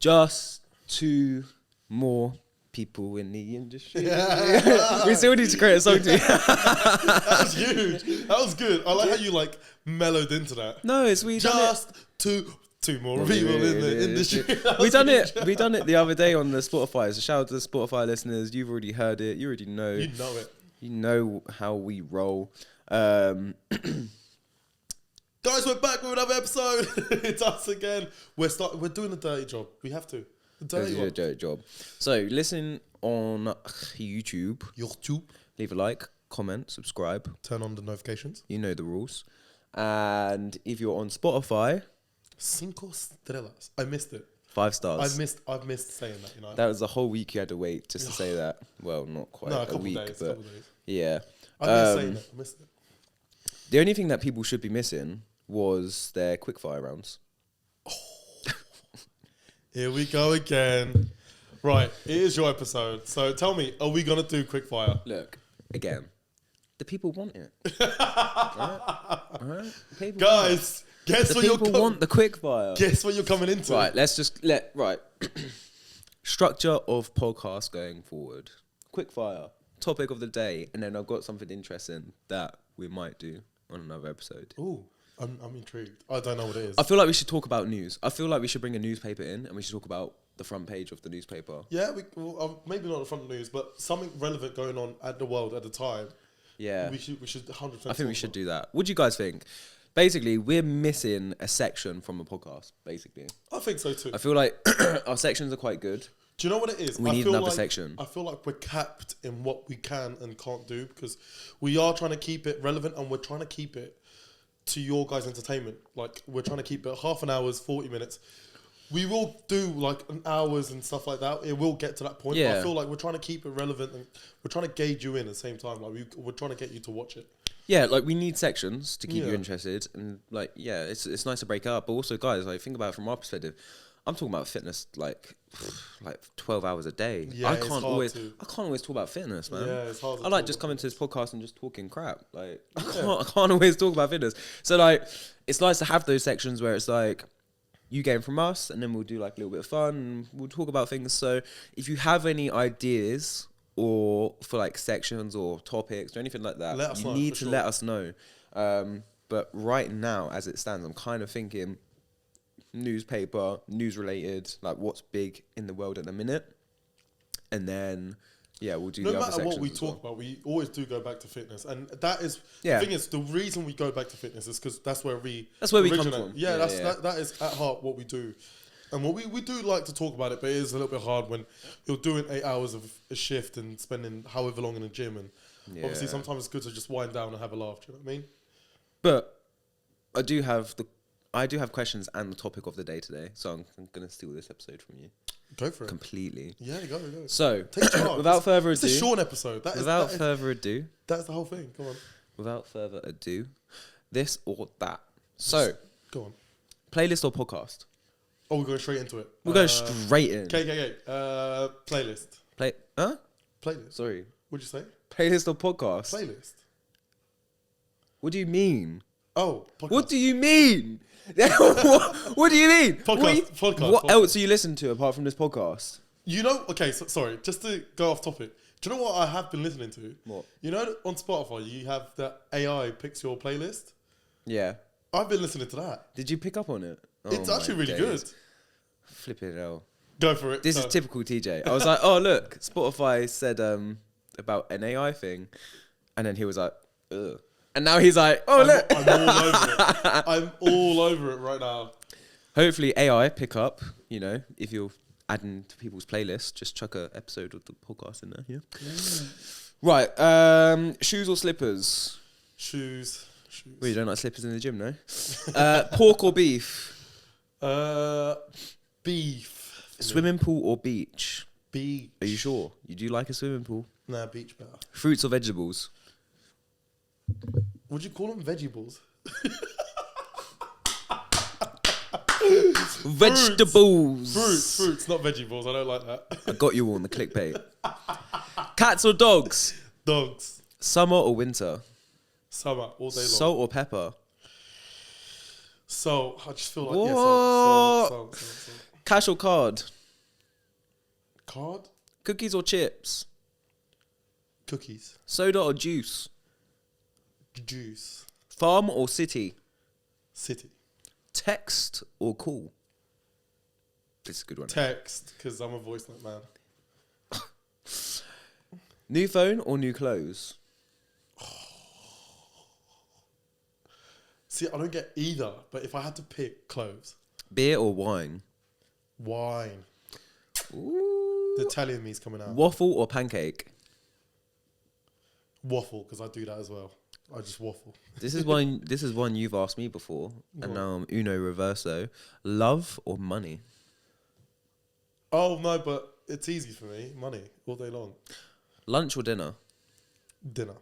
Just2More people in the industry. We still need to create a song too. That was huge. That was good. I like how you like mellowed into that. No, it's we Just two more people in the industry. We done it the other day on the Spotify. So shout out to the Spotify listeners. You've already heard it. You already know. You know it. You know how we roll. Guys, we're back with another episode. It's us again. We're doing a dirty job. We have to. Dirty job. So listen on YouTube. Leave a like, comment, subscribe. Turn on the notifications. You know the rules. And if you're on Spotify, 5 estrellas. I missed it. 5 stars. I've missed saying that. You know. That was a whole week you had to wait just to say that. Well, not quite a week, days, but couple days. yeah. I missed saying that. I missed it. The only thing that people should be missing was their quickfire rounds. Here we go again. Right, it is your episode. So tell me, are we going to do quickfire? Look, again, the people want it. Alright? Guys, guess what you're people want the quickfire. Guess what you're coming into. Right, let's just structure of podcast going forward. Quickfire, topic of the day, and then I've got something interesting that we might do on another episode. Ooh. I'm intrigued. I don't know what it is. I feel like we should talk about news. I feel like we should bring a newspaper in and we should talk about the front page of the newspaper. Yeah, maybe not the front news, but something relevant going on at the world at the time. Yeah. We should 100%. I think we should do that. What do you guys think? Basically, we're missing a section from the podcast, basically. I think so too. I feel like our sections are quite good. Do you know what it is? We need another section. I feel like we're capped in what we can and can't do because we are trying to keep it relevant and we're trying to keep it to your guys' entertainment. Like, we're trying to keep it half an hour, 40 minutes. We will do like an hours and stuff like that. It will get to that point. Yeah. But I feel like we're trying to keep it relevant and we're trying to gauge you in at the same time. Like, we're trying to get you to watch it. Yeah, like we need sections to keep you interested, and like it's nice to break up. But also, guys, like think about it from our perspective. I'm talking about fitness like 12 hours a day. Yeah, I can't always talk about fitness, man. Yeah, it's hard. I like just coming to this podcast and just talking crap. Like I can't always talk about fitness. So like it's nice to have those sections where it's like you gain from us, and then we'll do like a little bit of fun. And we'll talk about things. So if you have any ideas or for like sections or topics or anything like that, you need to let us know. But right now, as it stands, I'm kind of thinking newspaper, news related, like what's big in the world at the minute, and then we'll do the other sections. No matter what we talk about, we always do go back to fitness, and that is the thing. Is the reason we go back to fitness is because that's where we come from. Yeah, that is at heart what we do, and what we do like to talk about it, but it is a little bit hard when you're doing 8 hours of a shift and spending however long in the gym, and obviously sometimes it's good to just wind down and have a laugh. Do you know what I mean? But I do have questions and the topic of the day today, so I'm going to steal this episode from you. Go for it. Completely. Yeah, go. So, without further ado... It's a short episode. Further ado... That's the whole thing. Come on. Without further ado, this or that. So... Go on. Playlist or podcast? Oh, we're going straight into it. We're going straight in. Okay. Playlist. Playlist. Sorry. What'd you say? Playlist or podcast? Playlist. What do you mean? Oh, podcast. What do you mean? what do you mean? Podcast. What else do you listen to apart from this podcast? You know, okay, sorry, just to go off topic. Do you know what I have been listening to? What? You know, on Spotify, you have the AI picks your playlist? Yeah. I've been listening to that. Did you pick up on it? It's actually really good. Flipping hell. Go for it. This is typical TJ. I was like, oh, look, Spotify said about an AI thing. And then he was like, ugh. And now he's like, oh, look. I'm all over it. I'm all over it right now. Hopefully AI pick up, you know, if you're adding to people's playlists, just chuck an episode of the podcast in there, Right, shoes or slippers? Shoes. Well, you don't like slippers in the gym, no? Pork or beef? Beef. Swimming pool or beach? Beach. Are you sure? You do like a swimming pool? Nah, beach better. Fruits or vegetables? Would you call them vegetables? Vegetables. Fruits, not vegetables. I don't like that. I got you all on the clickbait. Cats or dogs? Dogs. Summer or winter? Summer, all day long. Salt or pepper? So I just feel like salt. Cash or card? Card? Cookies or chips? Cookies. Soda or juice? Juice. Farm or city? City. Text or call? This is a good one. Text, because I'm a voice note man. New phone or new clothes? See, I don't get either, but if I had to pick, clothes. Beer or wine? Wine. Ooh. The Italian me's coming out. Waffle or pancake? Waffle, because I do that as well. I just waffle. This is one. This is one you've asked me before, and now I'm uno reverso. Love or money? Oh no, but it's easy for me. Money all day long. Lunch or dinner? Dinner.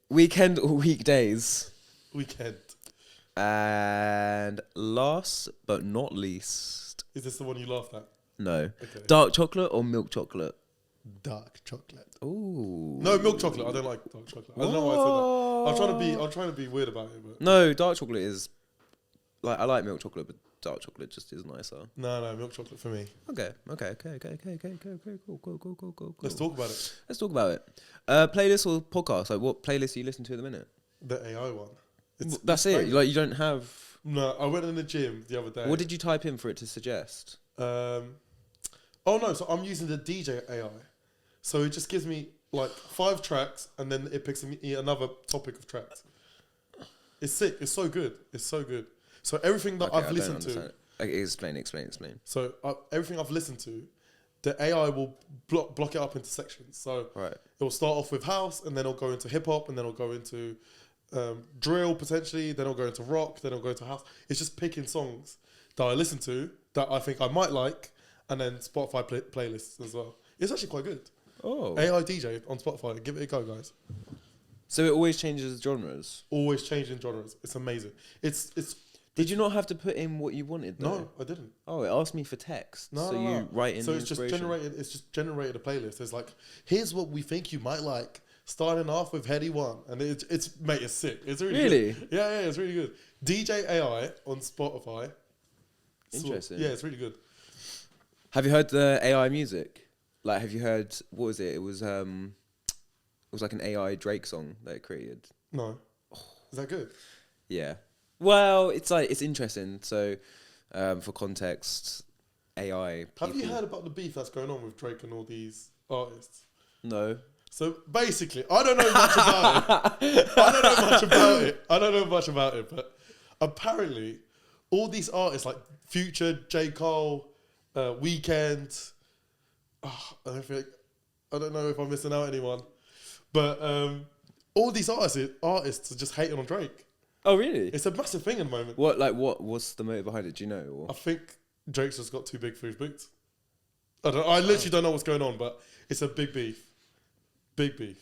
Weekend or weekdays? Weekend. And last but not least, Is this the one you laughed at? no, Okay. dark chocolate or milk chocolate? Dark chocolate. Ooh. No, milk chocolate. I don't like dark chocolate. I don't know why I said that. I'm trying to be weird about it, but No, dark chocolate is like I like milk chocolate, but dark chocolate just is nicer. no, milk chocolate for me. Okay, cool. Let's talk about it. Let's talk about it. Playlist or podcast? Like, what playlist do you listen to at the minute? The AI one. That's it. crazy. Like, you don't have. No, I went in the gym the other day. What did you type in for it to suggest? Oh no, so I'm using the DJ AI. So it just gives me like 5 tracks and then it picks me another topic of tracks. It's sick. It's so good. It's so good. So everything that Okay, I've listened to. understand. Okay, explain. So everything I've listened to, the AI will block it up into sections. So Right. it will start off with house and then it'll go into hip hop and then it'll go into drill potentially. Then it'll go into rock. Then it'll go into house. It's just picking songs that I listen to that I think I might like, and then Spotify playlists as well. It's actually quite good. Oh. AI DJ on Spotify. Give it a go, guys. So it always changes genres. Always changing genres. It's amazing. It's. Did you not have to put in what you wanted? Though? No, I didn't. Oh, it asked me for text. No, so no, you no. write in. So the it's just inspiration. generated. It's just generated a playlist. It's like, here's what we think you might like. Starting off with Heady One, and it's mate, it's sick. It's really good. Yeah, it's really good. DJ AI on Spotify. Interesting. Yeah, it's really good. Have you heard the AI music? Like, have you heard what was it? It was like an AI Drake song that it created. No, is that good? Yeah. Well, it's interesting. So, for context, AI. Have you heard about the beef that's going on with Drake and all these artists? No. So basically, I don't know much about it. I don't know much about it, but apparently, all these artists like Future, J. Cole, Weeknd. I don't know if I'm missing out anyone, but all these artists are just hating on Drake. Oh, really? It's a massive thing at the moment. What's the motive behind it? Do you know? Or? I think Drake's just got too big for his boots. I literally don't know what's going on, but it's a big beef. Big beef.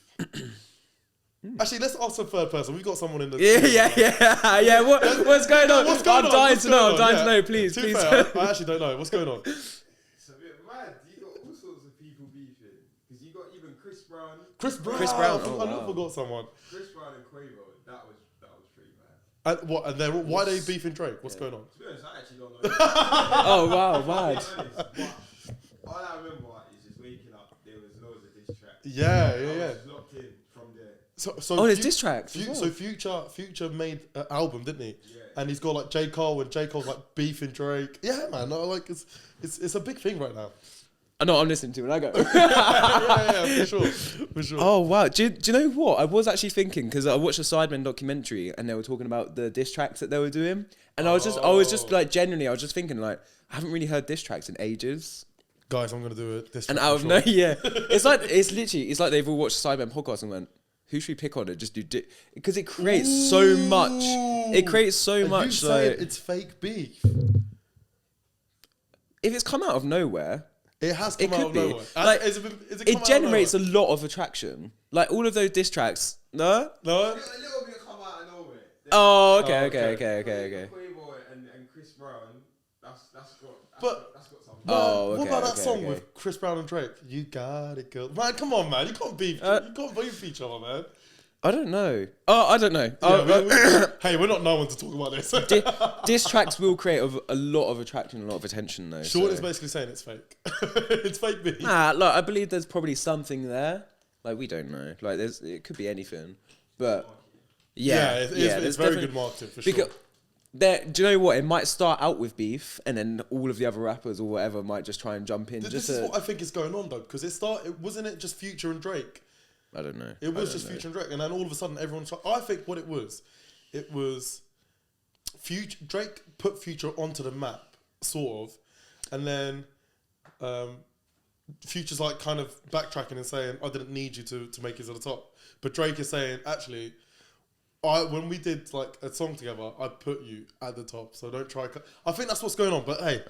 Actually, let's ask a third person. We've got someone in the Yeah. What's going on? What's going on? I'm dying to know. I'm dying to know. Please. Fair, I actually don't know. What's going on? It's a bit mad. You got all sorts of people beefing. Because you got even Chris Brown. Chris Brown. Oh, I never forgot someone. Chris Brown and Quavo. That was pretty mad. And what? And why are they beefing Drake? What's going on? To be honest, I actually don't know. Oh wow, mad. All I remember is just waking up. There was loads of diss tracks. Yeah. I was locked in from there. So Oh, there's diss tracks. as well. So Future made an album, didn't he? Yeah. And he's got like J. Cole, and J. Cole's like beefing Drake. Yeah, man. No, like it's a big thing right now. I know I'm listening to it. I go. yeah, for sure. Oh wow! Do you know what? I was actually thinking because I watched a Sidemen documentary and they were talking about the diss tracks that they were doing, and I was just like genuinely, I was just thinking like I haven't really heard diss tracks in ages. Guys, I'm gonna do it. And out of no, yeah, it's like they've all watched Sidemen podcast and went, who should we pick on it? Just do because it creates so much. It creates so much. You saying like, it's fake beef? if it's come out of nowhere. It has come It out could of be. nowhere. Like, It generates a lot of attraction. Like all of those diss tracks. No? No? A little bit come out of nowhere. Oh, okay. okay. Quavo and Chris Brown. That's got something. Oh, okay, what about that okay, song okay. with Chris Brown and Drake? You got it, girl. Man, come on, man. You can't beef. You can't beef each other, man. I don't know. Oh, I don't know. Hey, we're not no one to talk about this. Diss tracks will create a lot of attraction, a lot of attention, though. Sean so. is basically saying it's fake. It's fake beef. Nah, look, I believe there's probably something there. Like, we don't know. Like, it could be anything. But, it's very good marketing, for sure. Do you know what? It might start out with beef, and then all of the other rappers or whatever might just try and jump in. This is what I think is going on, though, because wasn't it just Future and Drake? I don't know. It was just Future and Drake, and then all of a sudden everyone's. I think what it was Future. Drake put Future onto the map, sort of, and then Future's like kind of backtracking and saying, "I didn't need you to make it to the top," but Drake is saying, "Actually, when we did like a song together, I put you at the top, so don't try." I think that's what's going on, but hey,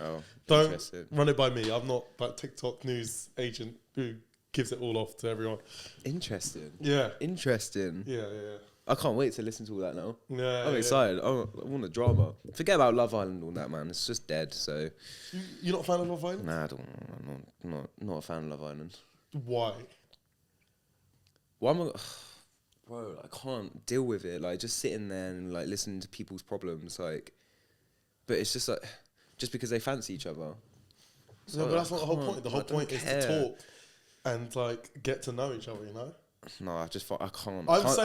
don't run it by me. I'm not that TikTok news agent who gives it all off to everyone. Interesting. Yeah. Interesting. Yeah. I can't wait to listen to all that now. Yeah. I'm excited. I want the drama. Forget about Love Island and all that, man. It's just dead. So. You're not a fan of Love Island? Nah, I'm not a fan of Love Island. Why? Why am I? Bro, I can't deal with it. Like, just sitting there and like listening to people's problems, like. But it's just like, just because they fancy each other. So, no, but that's not the whole point. The whole point is to talk and like get to know each other. You know. No, I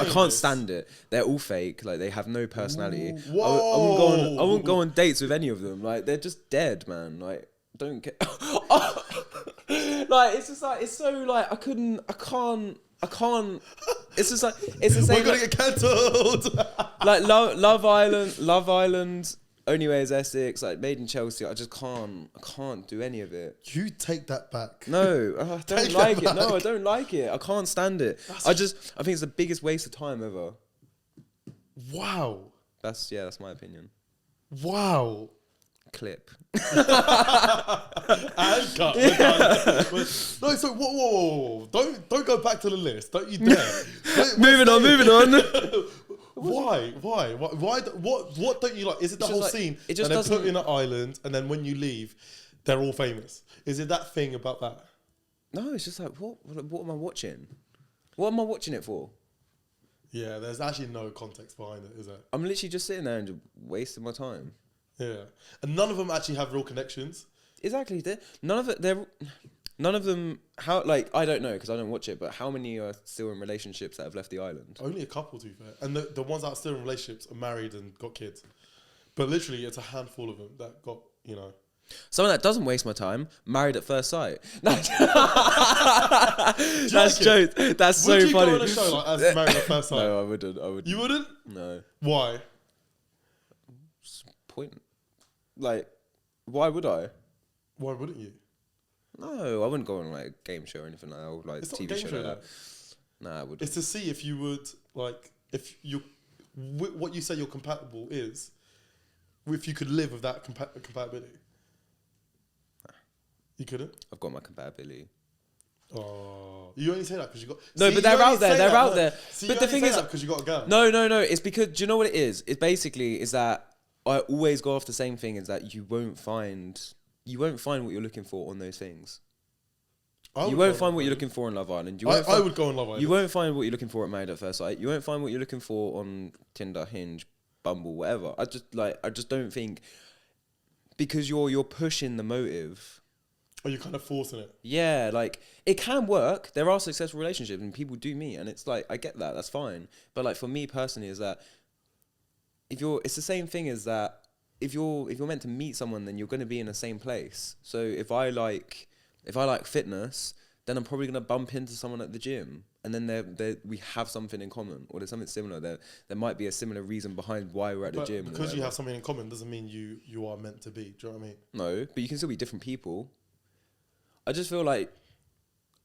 can't stand it. They're all fake. Like, they have no personality. I wouldn't go on dates with any of them. Like, they're just dead, man. Like, don't get. Like, it's just like, it's so like I can't. It's just like, it's the same. We're gonna get cancelled. Like Love Island, Only Way is Essex, like Made in Chelsea. I can't do any of it. You take that back. No, I don't like it. No, I don't like it. I can't stand it. I think it's the biggest waste of time ever. Wow. That's my opinion. Wow. Clip. And cut. No, so whoa. Don't go back to the list. Don't you dare. Moving on. Why? What don't you like? Is it the whole scene? It just and then doesn't. put in an island, and then when you leave, they're all famous. Is it that thing about that? No, it's just like, what am I watching? What am I watching it for? Yeah, there's actually no context behind it, is there? I'm literally just sitting there and just wasting my time. Yeah, and none of them actually have real connections. Exactly. None of them. How, like, I don't know because I don't watch it. But how many are still in relationships that have left the island? Only a couple, to be fair. And the ones that are still in relationships are married and got kids. But literally, it's a handful of them that got, you know. Someone that doesn't waste my time, Married at First Sight. No, that's joke. That's so funny. Would you go on a show like as Married at First Sight? No, I wouldn't. You wouldn't? No. Why? Point. Like, why would I? Why wouldn't you? No, I wouldn't go on like a game show or anything like that, or like it's TV show like that. Nah, I wouldn't. It's to see if you would, like, if you, what you say you're compatible is, if you could live with that compatibility. Nah. You couldn't? I've got my compatibility. Oh, you only say that because you got. No, but they're out there. They're out there. See, but the thing is, because you got a girl. No. It's because, do you know what it is? It basically is that I always go off the same thing. Is that you won't find what you're looking for on those things. You won't find what you're looking for on Love Island. I would go on Love Island. You won't find what you're looking for at Married at First Sight. You won't find what you're looking for on Tinder, Hinge, Bumble, whatever. I just don't think, because you're pushing the motive. Or you're kind of forcing it. Yeah, like, it can work. There are successful relationships and people do meet, and it's like, I get that, that's fine. But like, for me personally, is that it's the same thing as that if you're meant to meet someone, then you're going to be in the same place. So if I like fitness, then I'm probably going to bump into someone at the gym, and then we have something in common, or there's something similar. There might be a similar reason behind why we're at the gym. Because you have something in common doesn't mean you are meant to be. Do you know what I mean? No, but you can still be different people. I just feel like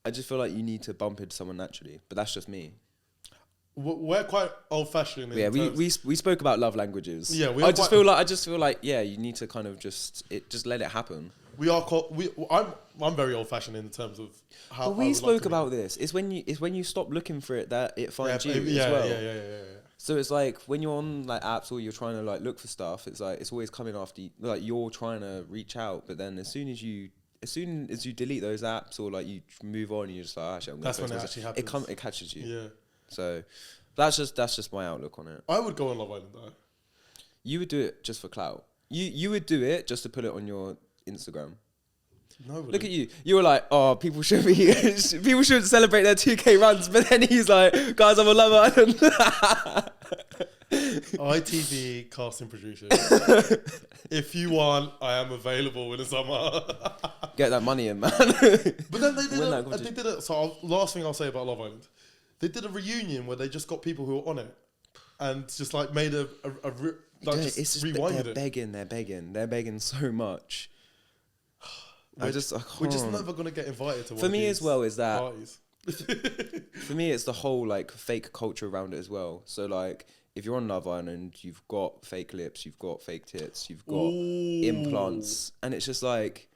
you need to bump into someone naturally, but that's just me. We're quite old-fashioned. Yeah, we spoke about love languages. Yeah, I just feel like yeah, you need to kind of just let it happen. I'm very old-fashioned in terms of how. But we spoke about this. It's when you stop looking for it that it finds you as well. Yeah. So it's like when you're on like apps or you're trying to like look for stuff, it's like it's always coming after you, like you're trying to reach out, but then as soon as you delete those apps or like you move on, you're just like, actually, I'm gonna. That's when it actually happens. It catches you. Yeah. So, That's just my outlook on it. I would go on Love Island though. You would do it just for clout. You would do it just to put it on your Instagram. Nobody. Look at you. You were like, oh, people should celebrate their 2K runs, but then he's like, guys, I'm a Love Island. ITV casting producer. If you want, I am available in the summer. Get that money in, man. But then they Win that did competition. it. So last thing I'll say about Love Island, they did a reunion where they just got people who were on it and just like made It's just rewinded they're begging so much. I we're just never gonna get invited to one For of me these as well is that parties. for me it's the whole like fake culture around it as well. So like if you're on Love Island, you've got fake lips, you've got fake tits, you've got implants, and it's just like,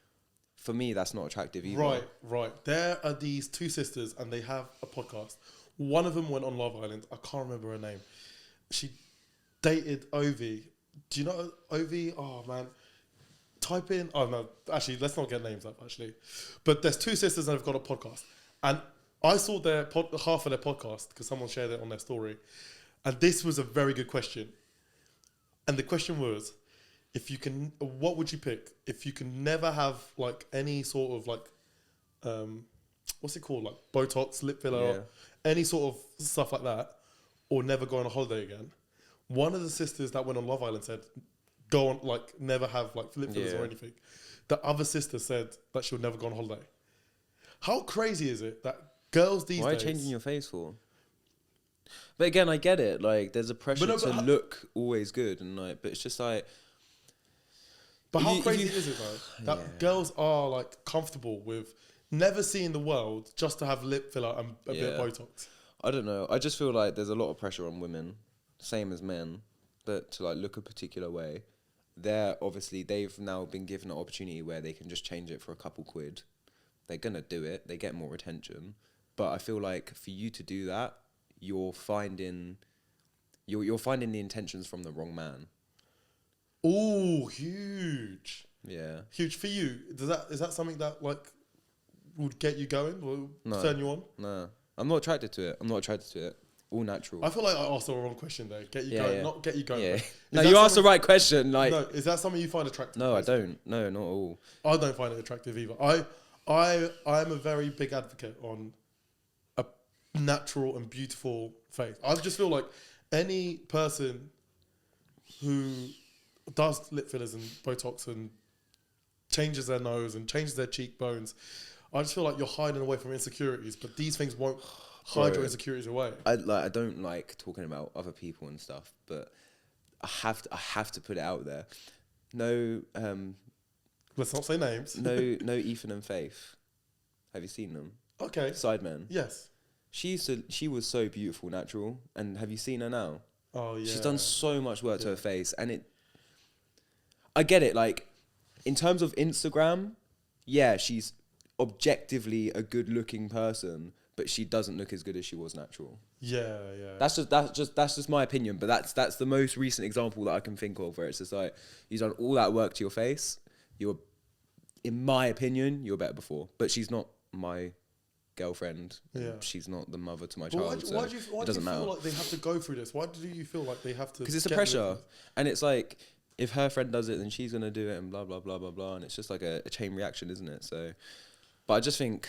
for me that's not attractive either. Right. There are these two sisters and they have a podcast. One of them went on Love Island. I can't remember her name. She dated Ovi. Do you know Ovi? Oh man. Type in. Oh no, actually, let's not get names up. Actually, but there's two sisters and they've got a podcast, and I saw their half of their podcast because someone shared it on their story, and this was a very good question. And the question was, if you can, what would you pick if you can never have like any sort of like, what's it called, like Botox, lip filler, any sort of stuff like that, or never go on a holiday again? One of the sisters that went on Love Island said, go on, like, never have, like, lip fillers or anything. The other sister said that she'll never go on holiday. How crazy is it that girls these days... Why are you changing your face for? But again, I get it. Like, there's a pressure to look always good. And like, but it's just like... But how crazy is it, though? That girls are, like, comfortable with never seeing the world just to have lip filler and a bit of Botox. I don't know. I just feel like there's a lot of pressure on women, same as men, that to, like, look a particular way. They've now been given an opportunity where they can just change it for a couple quid. They're gonna do it. They get more attention. But I feel like for you to do that, you're finding the intentions from the wrong man. Oh, huge. Yeah. Huge for you. Is that something that like would get you going or turn you on? No. I'm not attracted to it. All natural. I feel like I asked the wrong question there. Get you going, not get you going. Yeah. No, you asked the right question. Like, no, is that something you find attractive? No, I don't. No, not at all. I don't find it attractive either. I am a very big advocate on a natural and beautiful face. I just feel like any person who does lip fillers and Botox and changes their nose and changes their cheekbones, I just feel like you're hiding away from insecurities, but these things won't hide your insecurities away. I don't like talking about other people and stuff, but I have to put it out there. No, let's not say names. no, Ethan and Faith. Have you seen them? Okay. Sidemen. Yes. She was so beautiful, natural, and have you seen her now? Oh yeah. She's done so much work to her face, and I get it. Like, in terms of Instagram, yeah, she's objectively a good-looking person, but she doesn't look as good as she was natural. Yeah. That's just my opinion, but that's the most recent example that I can think of where it's just like, you've done all that work to your face. In my opinion, you were better before, but she's not my girlfriend. Yeah. She's not the mother to my child. Why do you feel like they have to go through this? Why do you feel like they have to? Because it's a pressure, and it's like, if her friend does it, then she's gonna do it, and blah blah blah blah blah, and it's just like a chain reaction, isn't it? So. But I just think,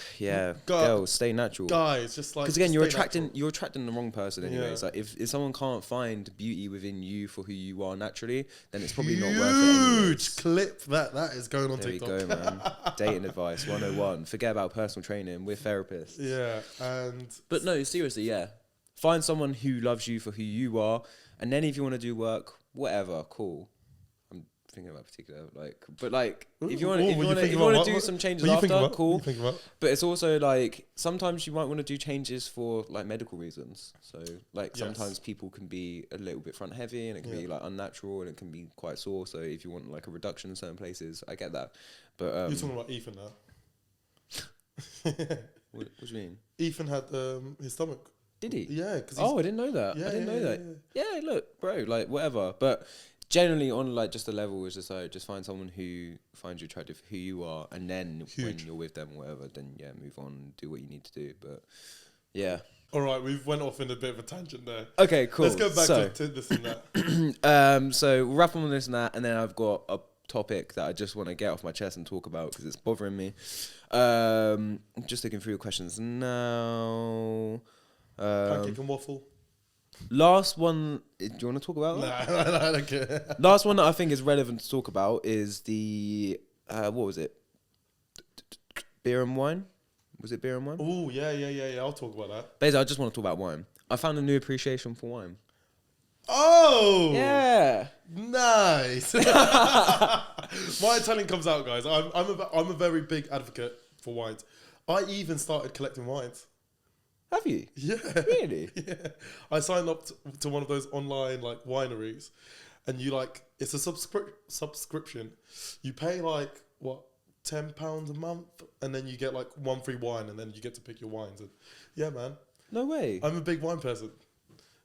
girls, stay natural. Guys, just like... Because again, you're attracting the wrong person anyways. Like, if someone can't find beauty within you for who you are naturally, then it's probably not worth it anyways. Huge clip. That is going on TikTok. There we go, man. Dating advice 101. Forget about personal training. We're therapists. Yeah, and... But no, seriously, yeah. Find someone who loves you for who you are, and then if you want to do work, whatever, cool. Thinking about particular if you want to do some changes after, cool. But it's also like sometimes you might want to do changes for like medical reasons. So like sometimes people can be a little bit front heavy and it can be like unnatural and it can be quite sore. So if you want like a reduction in certain places, I get that. But you're talking about Ethan now. What do you mean? Ethan had his stomach. Did he? Yeah. I didn't know that. I didn't know that. Yeah, look, bro, like whatever. But generally, on like just a level, is just like just find someone who finds you attractive for who you are, and then when you're with them, or whatever, then move on, do what you need to do. But yeah, All right, we've went off in a bit of a tangent there. Okay, cool. Let's go back So, to this and that. so we'll wrap on this and that, and then I've got a topic that I just want to get off my chest and talk about because it's bothering me. Just looking through your questions now. Pancake and waffle. Last one. Do you want to talk about that? Nah, I don't care. Last one that I think is relevant to talk about is the what was it? Beer and wine. Was it beer and wine? Oh, yeah. I'll talk about that. Basically, I just want to talk about wine. I found a new appreciation for wine. Oh! Yeah. Nice. My Italian comes out, guys. I'm a very big advocate for wines. I even started collecting wines. Have you? Yeah. Really? Yeah. I signed up to one of those online like wineries, and you like it's a subscription. You pay like what £10 a month, and then you get like one free wine, and then you get to pick your wines. And yeah, man, No way. I'm a big wine person.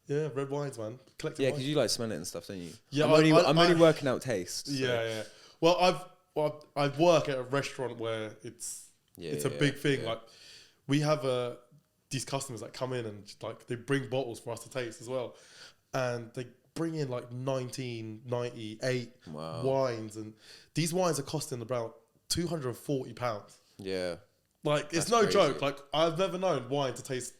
Yeah, red wines, man. Collecting Yeah, wines. because you like smell it and stuff, don't you? Yeah, I'm only working out taste. So. Yeah. Well, I work at a restaurant where it's a big thing. Yeah. Like we have these customers that come in and like they bring bottles for us to taste as well, and they bring in like 1998 Wow. wines, and these wines are costing about £240. Yeah. Like it's That's no crazy. joke. Like I've never known wine to taste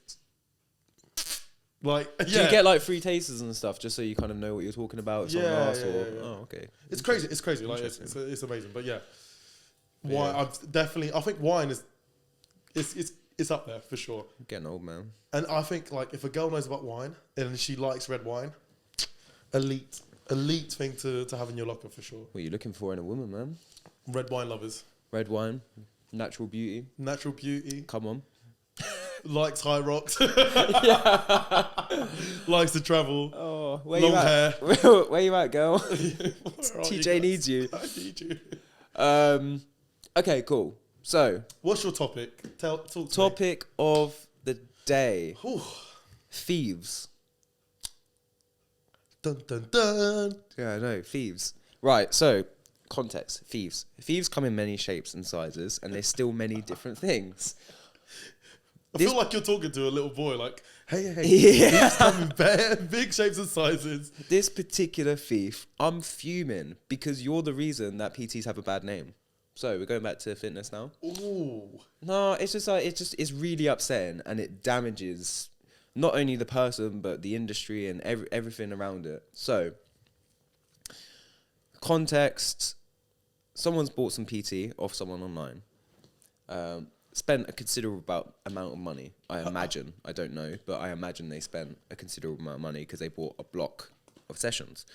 like. Do you get like free tasters and stuff just so you kind of know what you're talking about? If someone Yeah, asks, yeah, or yeah. oh, okay. It's crazy. It's crazy. Like it's amazing. But yeah, wine. I think wine is it's up there for sure. I'm getting old, man. And I think like if a girl knows about wine and she likes red wine, elite thing to have in your locker for sure. What are you looking for in a woman, man? Red wine lovers, Red wine, natural beauty. natural beauty, Come on. likes high rocks, likes to travel. Oh, where Long you at? hair. Where you at, girl? Where are you TJ guys? needs you. I need you. Okay, cool. So, What's your topic? Talk to me. topic of the day: Whew. thieves. Dun dun dun. Yeah, I know, thieves. Right, so context: thieves. Thieves come in many shapes and sizes, and they steal many different things. I This- feel like you're talking to a little boy. Like, hey, Yeah. these come in big shapes and sizes. This particular thief, I'm fuming because you're the reason that PTs have a bad name. So we're going back to fitness now. Ooh. No, it's just like it's really upsetting, and it damages not only the person but the industry and everything around it. So, context: someone's bought some PT off someone online, spent a considerable amount of money. I imagine, I don't know, but I imagine they spent a considerable amount of money because they bought a block of sessions.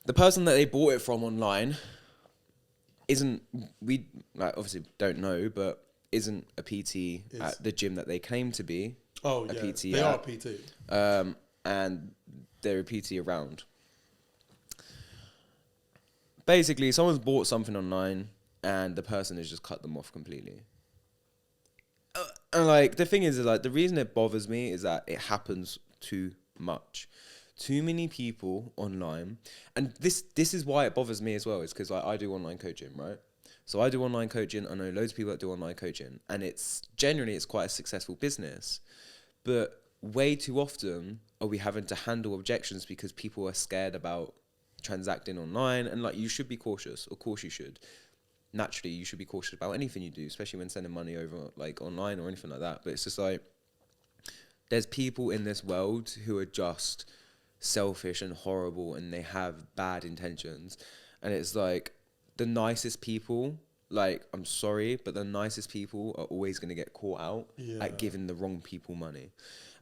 The person that they bought it from online we obviously don't know, but isn't a PT at the gym that they claim to be. Oh, a yeah. PT They are a at, PT. and they're a PT around. Basically, someone's bought something online, and the person has just cut them off completely. And like the thing is like the reason it bothers me is that it happens too much. Too many people online, and this is why it bothers me as well. Is because I do online coaching, right? So I do online coaching. I know loads of people that do online coaching, and it's quite a successful business. But way too often are we having to handle objections because people are scared about transacting online, and like you should be cautious. Of course you should. Naturally, you should be cautious about anything you do, especially when sending money over like online or anything like that. But it's just like there's people in this world who are just selfish and horrible, and they have bad intentions, and it's like the nicest people, like I'm sorry, but the nicest people are always going to get caught out at giving the wrong people money.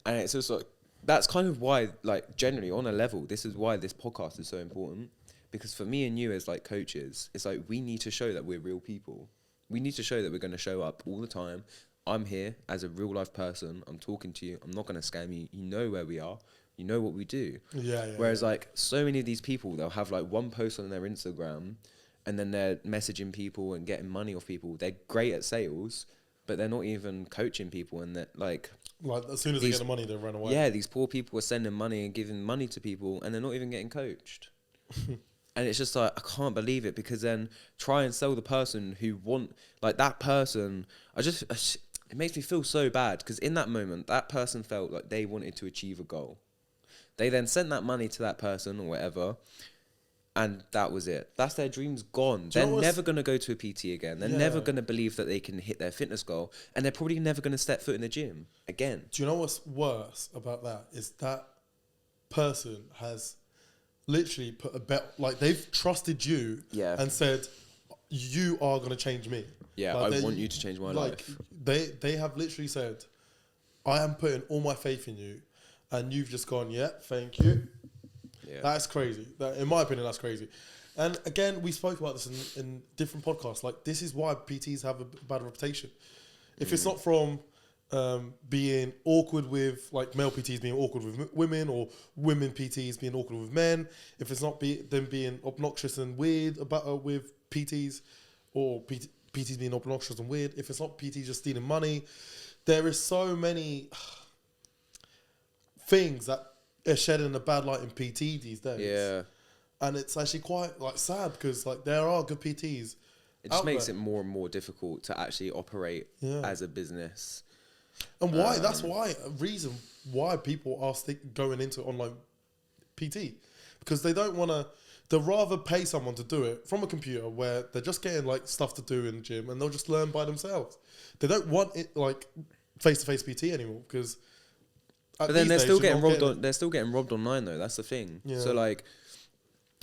And it's just like that's kind of why, like, generally on a level, this is why this podcast is so important, because for me and you as like coaches, it's like we need to show that we're real people. We need to show that we're going to show up all the time. I'm here as a real life person. I'm talking to you. I'm not going to scam you. You know where we are. You know what we do. Whereas like so many of these people, they'll have like one post on their Instagram and then they're messaging people and getting money off people. They're great at sales, but they're not even coaching people. And that like as soon as they get the money, they run away. Yeah, these poor people are sending money and giving money to people, and they're not even getting coached. And it's just like, I can't believe it, because then try and sell the person who want, like that person, it makes me feel so bad because in that moment, that person felt like they wanted to achieve a goal. They then sent that money to that person or whatever, and that was it. That's their dreams gone. Do you They're know never going to go to a PT again. They're never Yeah. going to believe that they can hit their fitness goal, and they're probably never going to step foot in the gym again. Do you know what's worse about that is that person has literally put a bet, like they've trusted you Yeah. and said, you are going to change me. Yeah, Like, I they- want you to change my like, life. They have literally said, I am putting all my faith in you, and you've just gone, yeah, thank you. Yeah. That's crazy. That, in my opinion, that's crazy. And again, we spoke about this in different podcasts. Like, this is why PTs have a bad reputation. If it's not from being awkward with, like, male PTs being awkward with women, or women PTs being awkward with men, if it's not them being obnoxious and weird about with PTs, or PTs being obnoxious and weird, if it's not PTs just stealing money, there is so many things that are shedding a bad light in PT these days. Yeah. And it's actually quite like sad because like there are good PTs. It just out makes there. it more and more difficult to actually operate Yeah. as a business. And why? That's why a reason why people are going into online PT, because they don't want to. They'd rather pay someone to do it from a computer where they're just getting like stuff to do in the gym and they'll just learn by themselves. They don't want it like face-to-face PT anymore because. But then they're still getting robbed. They're still getting robbed online though. That's the thing. Yeah. So like,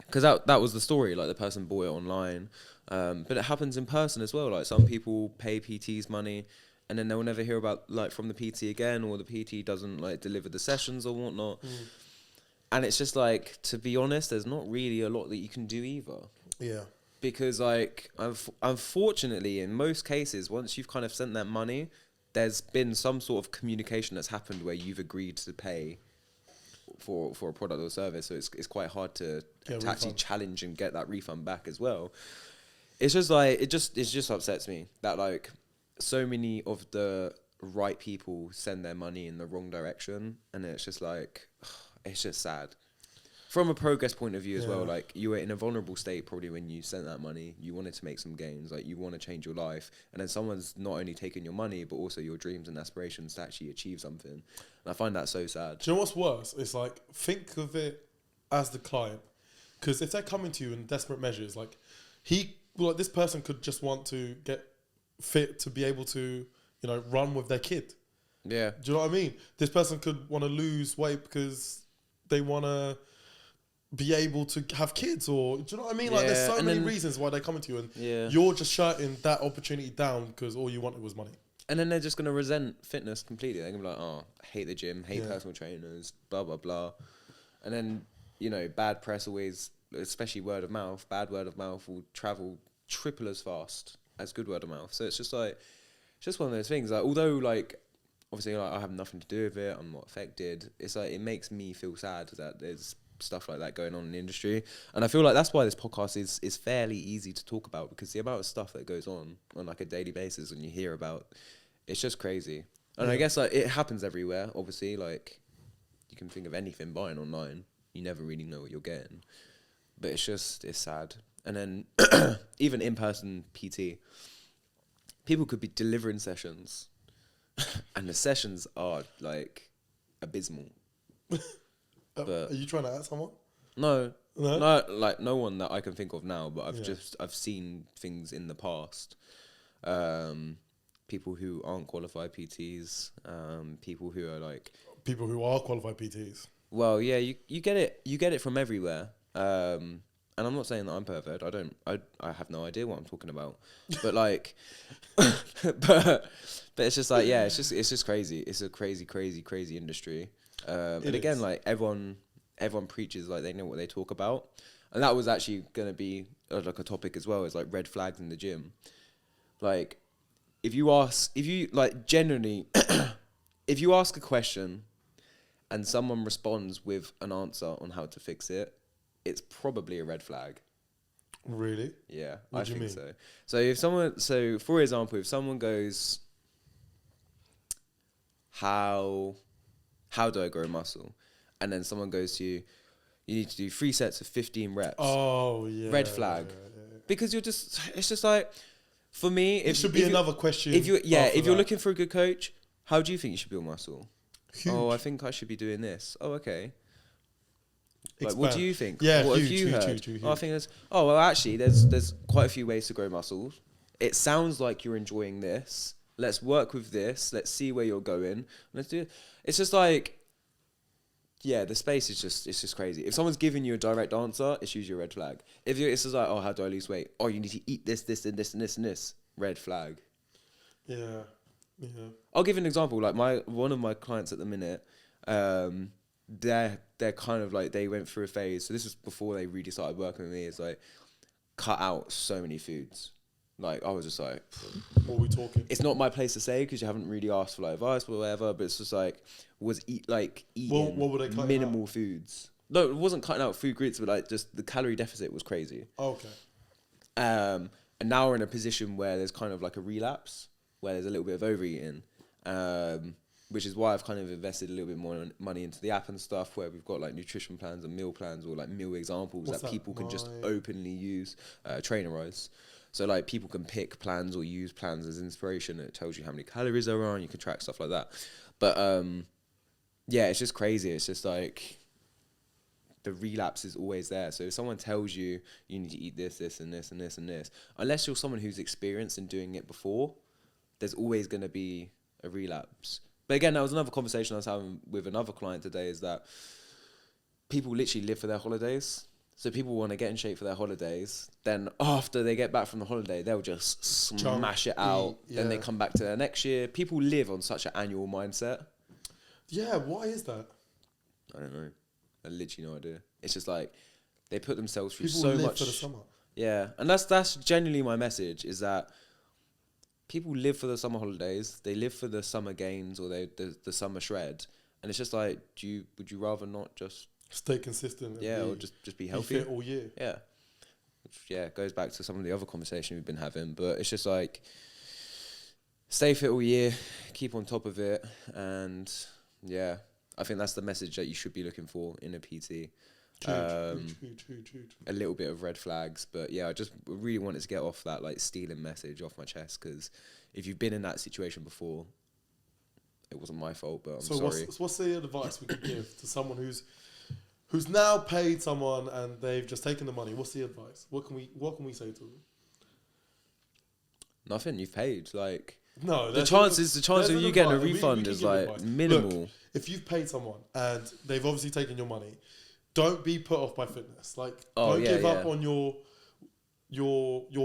because that was the story. Like the person bought it online, but it happens in person as well. Like some people pay PTs money, and then they'll never hear about like from the PT again, or the PT doesn't like deliver the sessions or whatnot. And it's just like, to be honest, there's not really a lot that you can do either. Yeah. Because like, unfortunately, in most cases, once you've kind of sent that money, there's been some sort of communication that's happened where you've agreed to pay for a product or service. So it's quite hard to actually challenge and get that refund back as well. It's just like, it just upsets me that like so many of the right people send their money in the wrong direction, and it's just like, it's just sad. From a progress point of view as well, like you were in a vulnerable state probably when you sent that money. You wanted to make some gains, like you want to change your life, and then someone's not only taken your money but also your dreams and aspirations to actually achieve something. And I find that so sad. Do you know what's worse? It's like, think of it as the client, because if they're coming to you in desperate measures, like this person could just want to get fit to be able to, run with their kid. Yeah. Do you know what I mean? This person could want to lose weight because they want to be able to have kids, or do you know what I mean? Like, there's so many reasons why they're coming to you, and you're just shutting that opportunity down because all you wanted was money. And then they're just going to resent fitness completely. They're going to be like, oh, I hate the gym, hate personal trainers, blah, blah, blah. And then, bad press always, especially word of mouth, bad word of mouth will travel triple as fast as good word of mouth. So it's just like, it's just one of those things. Like, although, like, obviously, like, I have nothing to do with it, I'm not affected. It's like, it makes me feel sad that there's stuff like that going on in the industry, and I feel like that's why this podcast is fairly easy to talk about, because the amount of stuff that goes on like a daily basis and you hear about, it's just crazy. And I guess like it happens everywhere, obviously. Like you can think of anything buying online, you never really know what you're getting, but it's sad. And then even in-person PT, people could be delivering sessions and the sessions are like abysmal. Are you trying to add someone? No, like no one that I can think of now. But I've seen things in the past. People who aren't qualified PTs. People who are like people who are qualified PTs. Well, yeah, you get it from everywhere. And I'm not saying that I'm perfect. I have no idea what I'm talking about. But like, but it's just like, yeah, it's just crazy. It's a crazy industry. And again, like everyone preaches like they know what they talk about, and that was actually going to be like a topic as well, is like red flags in the gym. Like if you like genuinely, if you ask a question and someone responds with an answer on how to fix it, it's probably a red flag. Really? Yeah, What do you mean? so. So for example, if someone goes, how do I grow muscle? And then someone goes to you, you need to do 3 sets of 15 reps. Oh, yeah. Red flag. Yeah. Because it's just like, For me, It should be another question. If you're after that. looking for a good coach, how do you think you should build muscle? Huge. Oh, I think I should be doing this. Oh, okay. Like, Expand. what do you think? Yeah, what huge, have you huge, heard? huge. Oh, I think there's. Oh, well, actually, there's quite a few ways to grow muscles. It sounds like you're enjoying this. Let's work with this. Let's see where you're going. Let's do it. It's just like, yeah, the space is just crazy. If someone's giving you a direct answer, it's usually a red flag. If it's just like, oh, how do I lose weight? Oh, you need to eat this, this, and this, and this, and this. Red flag. Yeah. Yeah. I'll give you an example. Like one of my clients at the minute, they're kind of like, they went through a phase. So this was before they really started working with me. It's like, cut out so many foods. Like, I was just like, What are we talking? it's not my place to say because you haven't really asked for like advice or whatever. But it's just like, eating what were they cutting minimal out? foods. No, it wasn't cutting out food groups, but like just the calorie deficit was crazy. Okay. And now we're in a position where there's kind of like a relapse, where there's a little bit of overeating, which is why I've kind of invested a little bit more money into the app and stuff, where we've got like nutrition plans and meal plans or like meal examples that people can just openly use, Trainerize. So like people can pick plans or use plans as inspiration. It tells you how many calories there are and you can track stuff like that. But yeah, it's just crazy. It's just like the relapse is always there. So if someone tells you you need to eat this, this, and this, and this, and this, unless you're someone who's experienced in doing it before, there's always going to be a relapse. But again, that was another conversation I was having with another client today, is that people literally live for their holidays. So people want to get in shape for their holidays. Then after they get back from the holiday, they'll just smash it out. Then they come back to their next year. People live on such an annual mindset. Yeah, why is that? I don't know. I literally no idea. It's just like they put themselves through People so live much for the summer. Yeah, and that's genuinely my message, is that people live for the summer holidays. They live for the summer gains or the summer shred, and it's just like, would you rather not just Stay consistent. or just be Be healthy? fit all year. Yeah, which goes back to some of the other conversation we've been having. But it's just like, stay fit all year, keep on top of it, and yeah, I think that's the message that you should be looking for in a PT. Huge. A little bit of red flags, but yeah, I just really wanted to get off that like stealing message off my chest, because if you've been in that situation before, it wasn't my fault, but I'm sorry. What's the advice we could give to someone who's now paid someone and they've just taken the money? What's the advice? What can we say to them? Nothing. You've paid. Like, No, the chance of you getting a refund is like advice. minimal. Look, if you've paid someone and they've obviously taken your money, don't be put off by fitness. Like, don't give up on your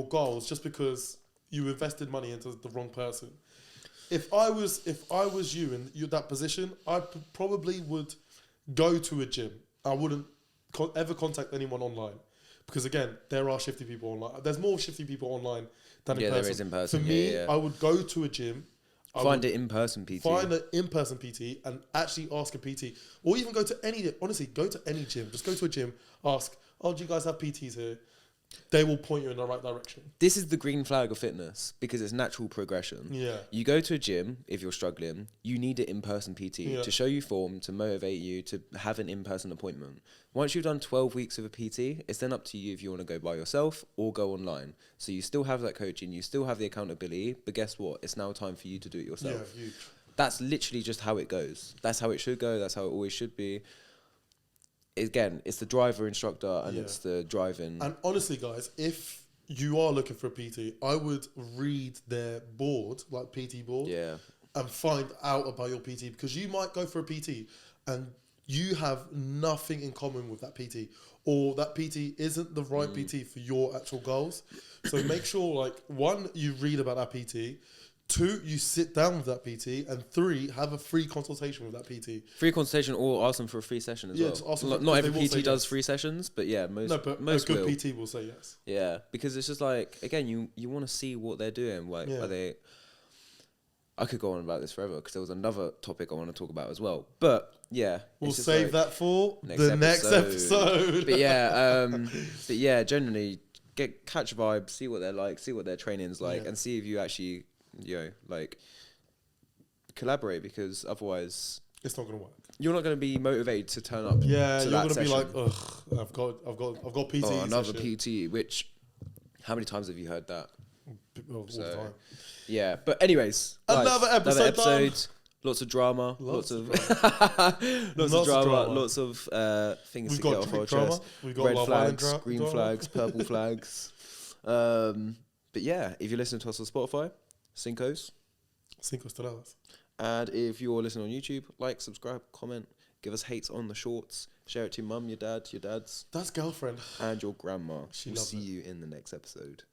goals just because you invested money into the wrong person. If I was you in that position, I probably would go to a gym. I wouldn't ever contact anyone online, because again, there are shifty people online. There's more shifty people online than in person. There is in person. For me, I would go to a gym. Find an in-person PT. Find an in-person PT and actually ask a PT, or even go to any. Honestly, go to any gym. Just go to a gym. Ask, "Oh, do you guys have PTs here?" They will point you in the right direction. This is the green flag of fitness, because it's natural progression. Yeah. You go to a gym, if you're struggling, you need an in-person PT to show you form, to motivate you, to have an in-person appointment. Once you've done 12 weeks of a PT, it's then up to you if you want to go by yourself or go online. So you still have that coaching, you still have the accountability, but guess what? It's now time for you to do it yourself. Yeah, huge. That's literally just how it goes. That's how it should go. That's how it always should be. Again, it's the driver instructor and it's the driving. And honestly, guys, if you are looking for a PT, I would read their board, like PT board, and find out about your PT, because you might go for a PT and you have nothing in common with that PT, or that PT isn't the right PT for your actual goals. So make sure, like, 1, you read about that PT. 2, you sit down with that PT, and 3, have a free consultation with that PT. Free consultation, or ask them for a free session as well. Just ask them Not every they will say PT does yes. free sessions, but yeah, most a good will. PT will say yes. Yeah, because it's just like, again, you want to see what they're doing. Like, are they? I could go on about this forever, because there was another topic I want to talk about as well. But yeah, we'll save that for next next episode. But yeah, generally catch a vibe, see what they're like, see what their training's like, and see if you actually, like, collaborate, because otherwise it's not going to work. You're not going to be motivated to turn up. Yeah, to you're going to be like, ugh, I've got PT. Oh, another PT. Which, how many times have you heard that? All the So, time. yeah, but anyways, Another episode done. Lots of drama, Lots of lots of drama, lots of things We've to get got off our drink drama. chest. We've got Red Love Island flags, green drama. flags, purple flags. But yeah, if you're listening to us on Spotify, Cincos. Cinco Estrellas. And if you're listening on YouTube, like, subscribe, comment, give us hates on the shorts, share it to your mum, your dad, your dads, That's girlfriend. and your grandma. She We'll loves see it. you in the next episode.